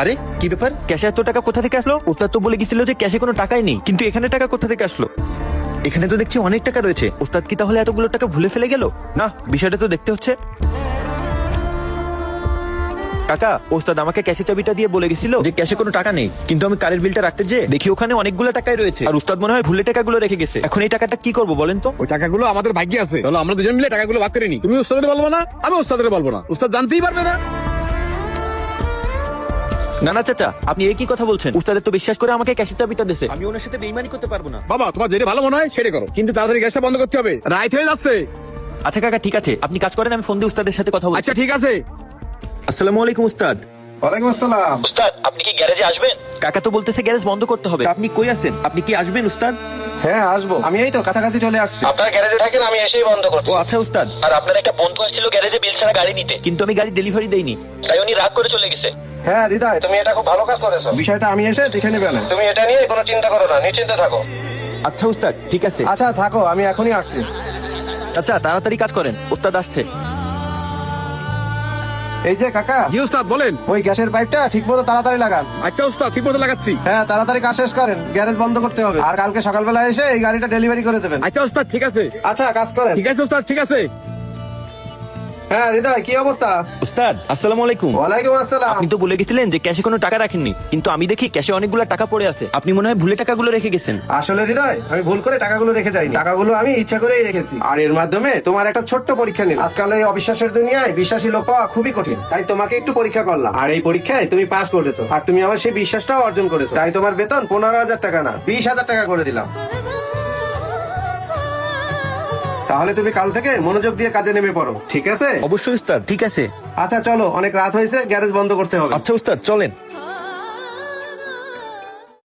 আরে কি ব্যাপার, ক্যাশে এত টাকা কোথা থেকে আসলো? ওস্তাদ তো বলে গেছিল যে ক্যাশে কোনো টাকাই নেই, কিন্তু এখানে টাকা কোথা থেকে আসলো? এখানে তো দেখছি অনেক টাকা রয়েছে। ওস্তাদ কি তাহলে এতগুলো টাকা ভুলে ফেলে গেল? না, বিষয়টা তো দেখতে হচ্ছে। কাকা, ওস্তাদ আমাকে ক্যাশে চাবিটা দিয়ে বলে গেছিল যে ক্যাশে কোনো টাকা নেই, কিন্তু আমি কারের বিলটা রাখতে যে দেখি ওখানে অনেকগুলো টাকাই রয়েছে, আর ওস্তাদ মনে হয় ভুলে টাকাগুলো রেখে গেছে। এখন এই টাকাটা কি করবো বলেন তো? ওই টাকাগুলো আমাদের ভাগ্যে আছে, চলো আমরা দুজন মিলে টাকাগুলো ভাগ করে নি। তুমি উস্তাদের বলবো না, আমি উস্তাদের বলবো না, উস্তাদ জানতেই পারবে না। না না চাচা, আপনি এই কি কথা বলছেন? উস্তাদের তো বিশ্বাস করে আমাকে ক্যাশের চাবিটা দিয়েছে, আমি ওনার সাথে বেইমানি করতে পারবো না। বাবা, তোমার যেটা ভালো মনে হয় সেটা করো, কিন্তু তাড়াতাড়ি গ্যাসটা বন্ধ করতে হবে, রাইত হয়ে যাচ্ছে। আচ্ছা কাকা, ঠিক আছে, আপনি কাজ করেন, আমি ফোন দিয়ে উস্তাদের সাথে কথা বলছি। আচ্ছা ঠিক আছে। আসসালামু আলাইকুম উস্তাদ। ওয়ালাইকুম আসসালাম। উস্তাদ, আপনি কি গ্যারেজে আসবেন? কাকা তো বলতেছে গ্যারেজ বন্ধ করতে হবে। তা আপনি কই আছেন? আপনি কি আসবেন উস্তাদ? হ্যাঁ আসবো, আমি এই তো কাছাকাছি চলে আসছি। আপনার গ্যারেজে থাকেন, আমি এসেই বন্ধ করছি। ও আচ্ছা উস্তাদ। আর আপনার একটা বন্ধু আসছিল গ্যারেজে বিল ছাড়া গাড়ি নিতে, কিন্তু আমি গাড়ি ডেলিভারি দেইনি, তাই উনি রাগ করে চলে গেছে। হ্যাঁ হৃদয়, তুমি এটা খুব ভালো কাজ করেছো। বিষয়টা আমি এসে দেখে নেবে না। তুমি এটা নিয়ে কোনো চিন্তা করো না, নিশ্চিন্তে থাকো। আচ্ছা উস্তাদ, ঠিক আছে। আচ্ছা থাকো, আমি এখনই আসছি। আচ্ছা তাড়াতাড়ি কাজ করেন, উস্তাদ আসছে। এই যে কাকা, জি উস্তাদ বলেন। ওই গ্যাসের পাইপটা ঠিক মতো তাড়াতাড়ি লাগান। আচ্ছা উস্তাদ, ঠিক মতো লাগাচ্ছি। হ্যাঁ তাড়াতাড়ি কাজ শেষ করেন, গ্যারেজ বন্ধ করতে হবে। আর কালকে সকালবেলা এসে এই গাড়িটা ডেলিভারি করে দেবেন। আচ্ছা উস্তাদ ঠিক আছে। আচ্ছা কাজ করেন। ঠিক আছে উস্তাদ, ঠিক আছে। হ্যাঁ হৃদয়, কি অবস্থা? উস্তাদ আসসালামু আলাইকুম। ওয়ালাইকুম আসসালাম। আপনি তো বলে গেছিলেন যে ক্যাশে কোনো টাকা রাখেননি, কিন্তু আমি দেখি ক্যাশে অনেকগুলো টাকা পড়ে আছে। আপনি মনে হয় ভুলে টাকাগুলো রেখে গেছেন। আসলে হৃদয়, আমি ভুল করে টাকাগুলো রেখে যাইনি, টাকাগুলো আমি ইচ্ছা করেই রেখেছি। আর এর মাধ্যমে তোমার একটা ছোট্ট পরীক্ষা নিলাম। আজকাল এই অবিশ্বাসের দুনিয়ায় বিশ্বাসী লোক পাওয়া খুবই কঠিন, তাই তোমাকে একটু পরীক্ষা করলাম। আর এই পরীক্ষায় তুমি পাস করেছো, আর তুমি আমার সেই বিশ্বাসটাও অর্জন করেছো। তাই তোমার বেতন 15,000 টাকা না, 20,000 টাকা করে দিলাম। তাহলে তুমি কাল থেকে মনোযোগ দিয়ে কাজে নেমে পড়ো, ঠিক আছে? অবশ্যই উস্তাদ, ঠিক আছে। আচ্ছা চলো, অনেক রাত হয়েছে, গ্যারেজ বন্ধ করতে হবে। আচ্ছা উস্তাদ চলেন।